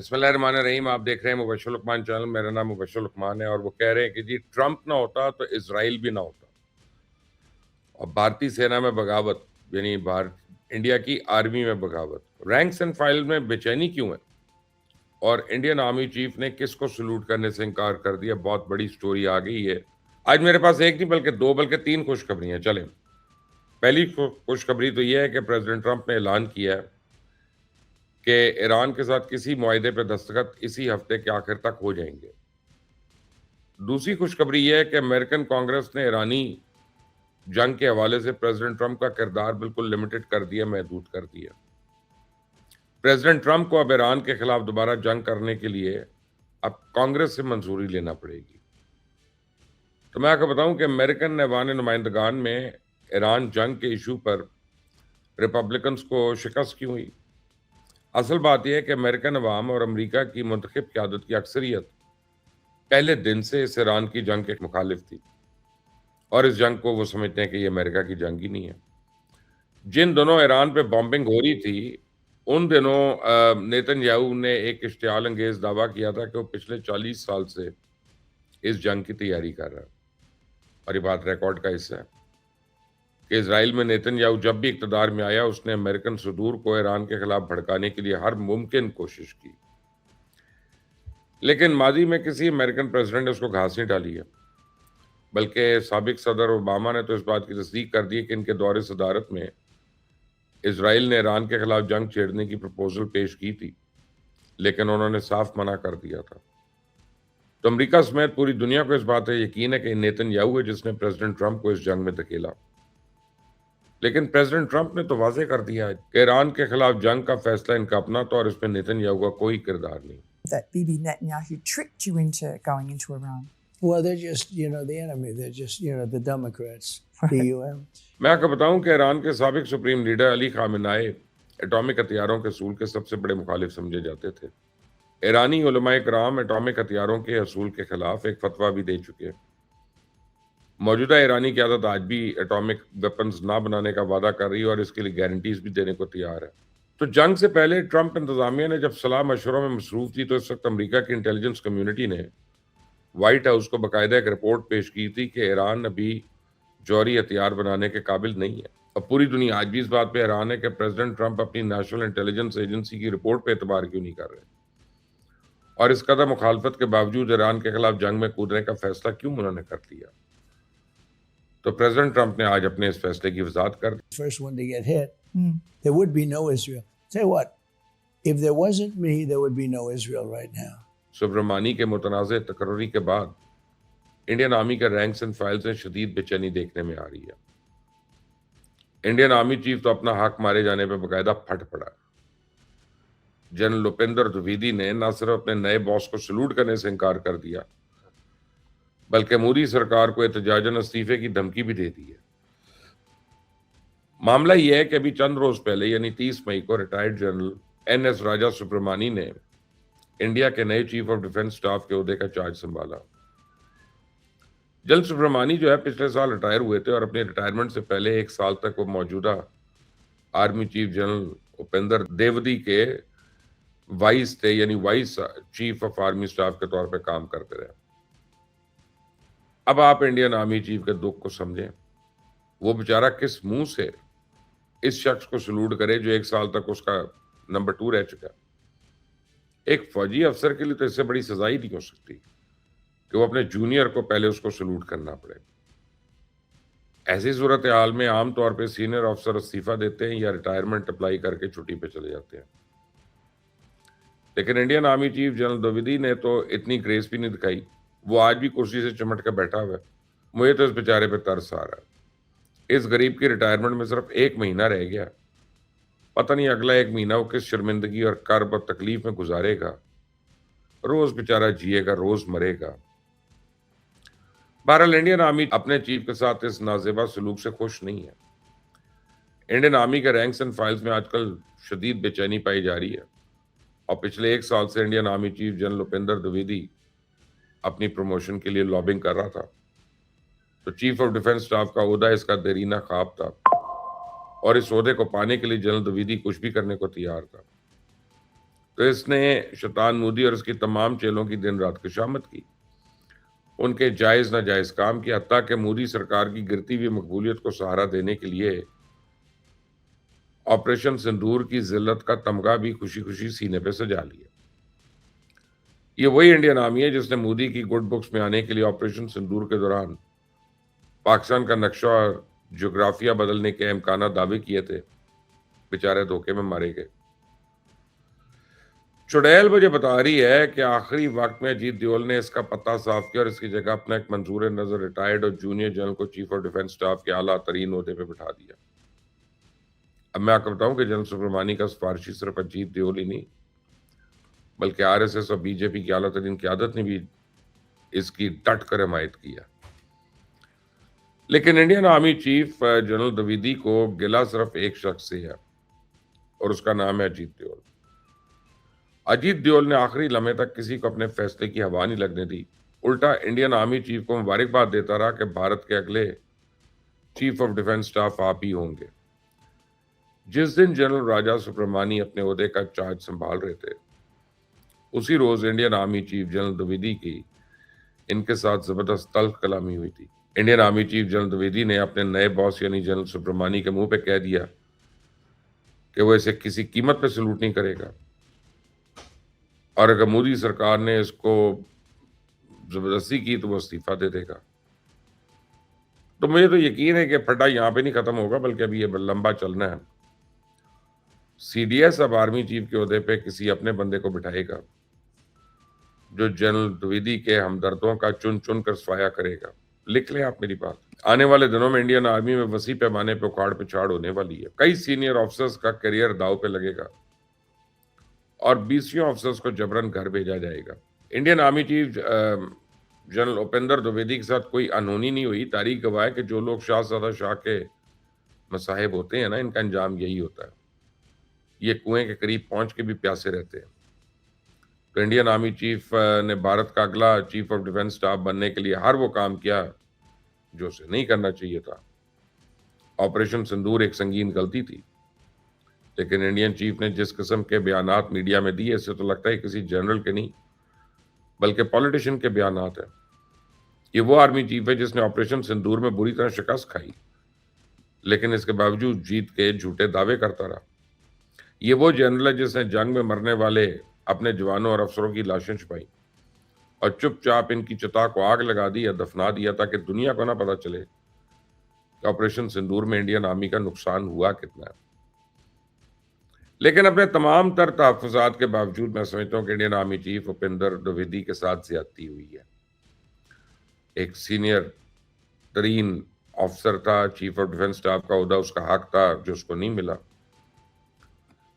बिस्मिल्लाहिर्रहमानिर्रहीम। आप देख रहे हैं मुबश्शिर लुकमान चैनल। मेरा नाम मुबश्शिर लुकमान है और वो कह रहे हैं कि जी ट्रंप ना होता तो इज़राइल भी ना होता और भारतीय सेना में बगावत यानी भारत इंडिया की आर्मी में बगावत, रैंक्स एंड फाइल में बेचैनी क्यों है और इंडियन आर्मी चीफ ने किसको सलूट करने से इनकार कर दिया। बहुत बड़ी स्टोरी आ गई है। आज मेरे पास एक नहीं बल्कि दो बल्कि तीन खुशखबरियां। चलें, पहली खुशखबरी तो यह है कि प्रेसिडेंट ट्रंप ने ऐलान किया है कि ईरान के साथ किसी मुआहदे पर दस्तखत इसी हफ्ते के आखिर तक हो जाएंगे। दूसरी खुशखबरी यह है कि अमेरिकन कांग्रेस ने ईरानी जंग के हवाले से प्रेसिडेंट ट्रंप का किरदार बिल्कुल लिमिटेड कर दिया, महदूद कर दिया। प्रेसिडेंट ट्रंप को अब ईरान के खिलाफ दोबारा जंग करने के लिए अब कांग्रेस से मंजूरी लेना पड़ेगी। तो मैं आपको बताऊं कि अमेरिकन ऐवान नुमाइंदगान में ईरान जंग के इशू पर रिपब्लिकन्स को शिकस्त क्यों हुई। असल बात यह है कि अमेरिकन अवाम और अमरीका की मुंतखब क़यादत की अक्सरियत पहले दिन से इस ईरान की जंग के मुखालिफ थी और इस जंग को वो समझते हैं कि ये अमेरिका की जंग ही नहीं है। जिन दिनों ईरान पे बॉम्बिंग हो रही थी उन दिनों नेतन्याहू ने एक इश्तियाल अंगेज दावा किया था कि वो पिछले 40 साल से इस जंग की तैयारी कर रहा है और ये बात रिकॉर्ड का हिस्सा है कि इजराइल में नेतन्याहू जब भी इक़्तिदार में आया उसने अमेरिकन सदूर को ईरान के खिलाफ भड़काने के लिए हर मुमकिन कोशिश की, लेकिन माजी में किसी अमेरिकन प्रेसिडेंट ने उसको घास नहीं डाली है। बल्कि साबिक सदर ओबामा ने तो इस बात की तस्दीक कर दी कि इनके दौरे सदारत में इजराइल ने ईरान के खिलाफ जंग छेड़ने की प्रपोजल पेश की थी, लेकिन उन्होंने साफ मना कर दिया था। तो अमेरिका समेत पूरी दुनिया को इस बात पर यकीन है कि नेतन्याहू है जिसने प्रेसिडेंट ट्रंप को इस जंग में धकेला। लेकिन प्रेसिडेंट ट्रंप ने तो वाजे कर दिया है कि ईरान के खिलाफ जंग का फैसला इनका अपना था और इसमें नेतन्याहू का कोई किरदार नहीं। That Bibi Netanyahu tricked you into going into Iran. Well, they're just, the enemy. They're just, the Democrats, the UM. मैं आपको बताऊं कि ईरान के साबिक supreme leader Ali Khamenei atomic हथियारों के असूल के सबसे बड़े मुखालिफ समझे जाते थे। ईरानी उलमाए कराम एटॉमिक हथियारों के असूल के खिलाफ एक फतवा भी दे चुके हैं। मौजूदा ईरानी क़यादत आज भी एटॉमिक वेपन्स ना बनाने का वादा कर रही है और इसके लिए गारंटीज भी देने को तैयार है। तो जंग से पहले ट्रंप इंतजामिया ने जब सलाह मशवरों में मसरूफ थी तो इस वक्त अमेरिका की इंटेलिजेंस कम्युनिटी ने व्हाइट हाउस को बाकायदा एक रिपोर्ट पेश की थी कि ईरान अभी जौहरी हथियार बनाने के काबिल नहीं है। और पूरी दुनिया आज भी इस बात पे हैरान है कि प्रेसिडेंट ट्रंप अपनी नेशनल इंटेलिजेंस एजेंसी की रिपोर्ट पे एतबार क्यों नहीं कर रहे और इस कदर मुखालफत के बावजूद ईरान के खिलाफ जंग में कूदने का फैसला क्यों उन्होंने कर लिया। तो प्रेसिडेंट ट्रंप ने आज अपने इस फैसले की वजाहत कर दी। First one to get hit, there would be no Israel. Tell you what, if there wasn't me, there would be no Israel right now. सुब्रमानी के मुतनाज़ तकर्री के बाद इंडियन आर्मी के रैंक्स एंड फाइल्स में शदीद बेचैनी देखने में आ रही है। इंडियन आर्मी चीफ तो अपना हक मारे जाने पर बाकायदा फट पड़ा। जनरल उपेंद्र द्विवेदी ने न सिर्फ अपने नए बॉस को सलूट करने से इनकार कर दिया बल्कि मोदी सरकार को एहतजाजन इस्तीफे की धमकी भी दे दी है। मामला यह है कि अभी चंद रोज पहले यानी 30 मई को रिटायर्ड जनरल NS राजा सुब्रमानी ने इंडिया के नए चीफ ऑफ डिफेंस स्टाफ के ओहदे का चार्ज संभाला। जनरल सुब्रमानी जो है पिछले साल रिटायर हुए थे और अपने रिटायरमेंट से पहले 1 साल तक वो मौजूदा army chief general Upendra Dwivedi के वाइस थे यानी vice chief of army staff के तौर पर काम करते रहे। अब आप इंडियन आर्मी चीफ के दुख को समझें। वो बेचारा किस मुंह से इस शख्स को सलूट करे जो 1 साल तक उसका नंबर 2 रह चुका। एक फौजी अफसर के लिए तो इससे बड़ी सजा ही नहीं हो सकती कि वो अपने जूनियर को पहले उसको सलूट करना पड़े। ऐसी सूरत हाल में आमतौर पे सीनियर अफसर इस्तीफा देते हैं या रिटायरमेंट अप्लाई करके छुट्टी पे चले जाते हैं। लेकिन Indian army chief general Dwivedi ने तो इतनी ग्रेस भी नहीं दिखाई। वो आज भी कुर्सी से चिमट कर बैठा हुआ है। मुझे तो इस बेचारे पे तरस आ रहा है। इस गरीब की रिटायरमेंट में सिर्फ 1 महीना रह गया। पता नहीं अगला 1 महीना वो किस शर्मिंदगी और कर्ब और तकलीफ में गुजारेगा। रोज बेचारा जिएगा, रोज मरेगा। बहरहाल इंडियन आर्मी अपने चीफ के साथ इस नाजेबा सलूक से खुश नहीं है। इंडियन आर्मी के रैंक्स एंड फाइल्स में आजकल शदीद बेचैनी पाई जा रही है और पिछले 1 साल से Indian army chief general Upendra Dwivedi अपनी प्रमोशन के लिए लॉबिंग कर रहा था। तो चीफ ऑफ डिफेंस स्टाफ का ओहदा इसका देरीना ख्वाब था और इस ओहदे को पाने के लिए जनरल द्विवेदी कुछ भी करने को तैयार था। तो इसने शैतान मोदी और उसकी तमाम चेलों की दिन रात खुशामद की, उनके जायज़ नाजायज़ काम किया, हत्ता कि मोदी सरकार की गिरती हुई मकबूलियत को सहारा देने के लिए ऑपरेशन सिंदूर की ज़िल्लत का तमगा भी खुशी-खुशी सीने पे सजा लिया। ये वही इंडियन आर्मी है जिसने मोदी की गुड बुक्स में आने के लिए ऑपरेशन सिंदूर के दौरान पाकिस्तान का नक्शा और ज्योग्राफिया बदलने के इम्काना दावे किए थे। बेचारे धोखे में मारे गए। चुड़ैल मुझे बता रही है कि आखिरी वक्त में अजीत डोभाल ने इसका पत्ता साफ किया और इसकी जगह अपना एक मंजूर नजर रिटायर्ड और जूनियर जनरल को चीफ ऑफ डिफेंस स्टाफ के आला तरीन ओहदे पे बिठा दिया। अब मैं आपको बताऊं कि जनरल सुब्रमणी का सिफारिशी सिर्फ अजीत डोभाल ही नहीं, बल्कि आरएसएस और बीजेपी की आला तरीन क़यादत ने भी इसकी डट कर हिमायत किया। लेकिन Indian army chief general Dwivedi को गिला सिर्फ एक शख्स से है और उसका नाम है अजीत डोभाल। अजीत डोभाल ने आखिरी लम्हे तक किसी को अपने फैसले की हवा नहीं लगने दी, उल्टा इंडियन आर्मी चीफ को मुबारकबाद देता रहा कि भारत के अगले चीफ ऑफ डिफेंस स्टाफ आप ही होंगे। जिस दिन जनरल राजा सुब्रमणी अपने ओहदे का चार्ज संभाल रहे थे, उसी रोज Indian army chief general Dwivedi की इनके साथ जबरदस्त तल्ख कलामी हुई थी। Indian army chief general Dwivedi ने अपने नए बॉस यानी जनरल सुब्रमणी के मुंह पे कह दिया कि वो इसे किसी कीमत पे सलूट नहीं करेगा और अगर मोदी सरकार ने इसको जबरदस्ती की तो वो इस्तीफा दे देगा। तो मुझे तो यकीन है कि फटा यहां पे नहीं खत्म होगा, बल्कि अभी ये लंबा चलना है। सीडीएस अब आर्मी चीफ के ओहदे पे किसी अपने बंदे को बिठाएगा जो जनरल द्विवेदी के हमदर्दों का चुन चुन कर सफाया करेगा। लिख लें आप मेरी बात। आने वाले दिनों में इंडियन आर्मी में वसी पैमाने पे उखाड़ पिछाड़ होने वाली है। कई सीनियर ऑफिसर्स का करियर दाव पे लगेगा और 20वें ऑफिसर्स को जबरन घर भेजा जाएगा। Indian army chief general Upendra Dwivedi के साथ कोई अनहोनी नहीं हुई। तारीख गवाह है कि जो लोग शाहजादा शाह के मसाहिब होते हैं ना, इनका अंजाम यही होता है। ये कुएं के करीब पहुंच के भी प्यासे रहते हैं। तो इंडियन आर्मी चीफ ने भारत का अगला चीफ ऑफ डिफेंस स्टाफ बनने के लिए हर वो काम किया जो उसे नहीं करना चाहिए था। ऑपरेशन सिंदूर एक संगीन गलती थी, लेकिन इंडियन चीफ ने जिस किस्म के बयानात मीडिया में दिए, इससे तो लगता है किसी जनरल के नहीं बल्कि पॉलिटिशियन के बयानात हैं। ये वो आर्मी चीफ है जिसने ऑपरेशन सिंदूर में बुरी तरह शिकस्त खाई, लेकिन इसके बावजूद जीत के झूठे दावे करता रहा। ये वो जनरल है जिसने जंग में मरने वाले अपने जवानों और अफसरों की लाशें छुपाई और चुपचाप इनकी चिता को आग लगा दी या दफना दिया ताकि दुनिया को ना पता चले कि ऑपरेशन सिंदूर में इंडियन आर्मी का नुकसान हुआ कितना है। लेकिन अपने तमाम तर तहफ़्फ़ुज़ात के बावजूद मैं समझता हूँ कि Indian army chief Upendra Dwivedi के साथ ज्यादती हुई है। एक सीनियर तरीन ऑफिसर था, चीफ ऑफ डिफेंस स्टाफ का ओहदा उसका हक था जो उसको नहीं मिला।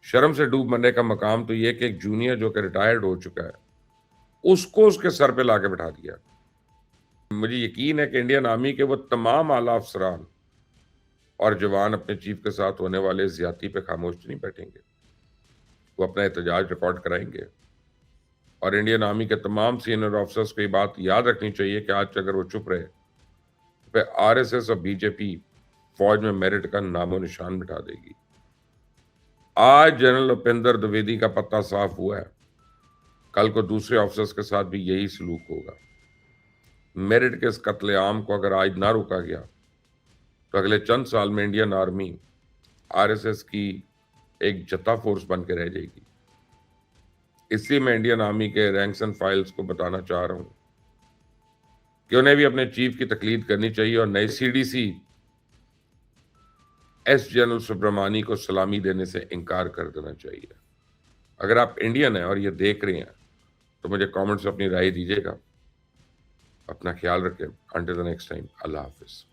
शर्म से डूब मरने का मकाम तो ये कि एक जूनियर जो कि रिटायर्ड हो चुका है, उसको उसके सर पे लाके बिठा दिया। मुझे यकीन है कि इंडियन आर्मी के वो तमाम आला अफसरान और जवान अपने चीफ के साथ होने वाले ज्यादती पे खामोश नहीं बैठेंगे। वो अपना एहतजाज रिकॉर्ड कराएंगे और इंडियन आर्मी के तमाम सीनियर ऑफिसर्स को ये बात याद रखनी चाहिए कि आज अगर वो चुप रहे तो आरएसएस और बीजेपी फौज में मेरिट का नामो निशान मिटा देगी। आज जनरल उपेंद्र द्विवेदी का पत्ता साफ हुआ है, कल को दूसरे ऑफिसर्स के साथ भी यही सलूक होगा। मेरिट के इस कत्लेआम को अगर आज ना रोका गया तो अगले चंद साल में इंडियन आर्मी आरएसएस की एक जत्था फोर्स बन के रह जाएगी। इसलिए मैं इंडियन आर्मी के रैंक्स एंड फाइल्स को बताना चाह रहा हूं कि उन्हें भी अपने चीफ की तकलीद करनी चाहिए और नए सीडीसी एस जनरल सुब्रमणी को सलामी देने से इनकार कर देना चाहिए। अगर आप इंडियन हैं और ये देख रहे हैं तो मुझे कमेंट्स में अपनी राय दीजिएगा। अपना ख्याल रखें। Until the next time, Allah Hafiz.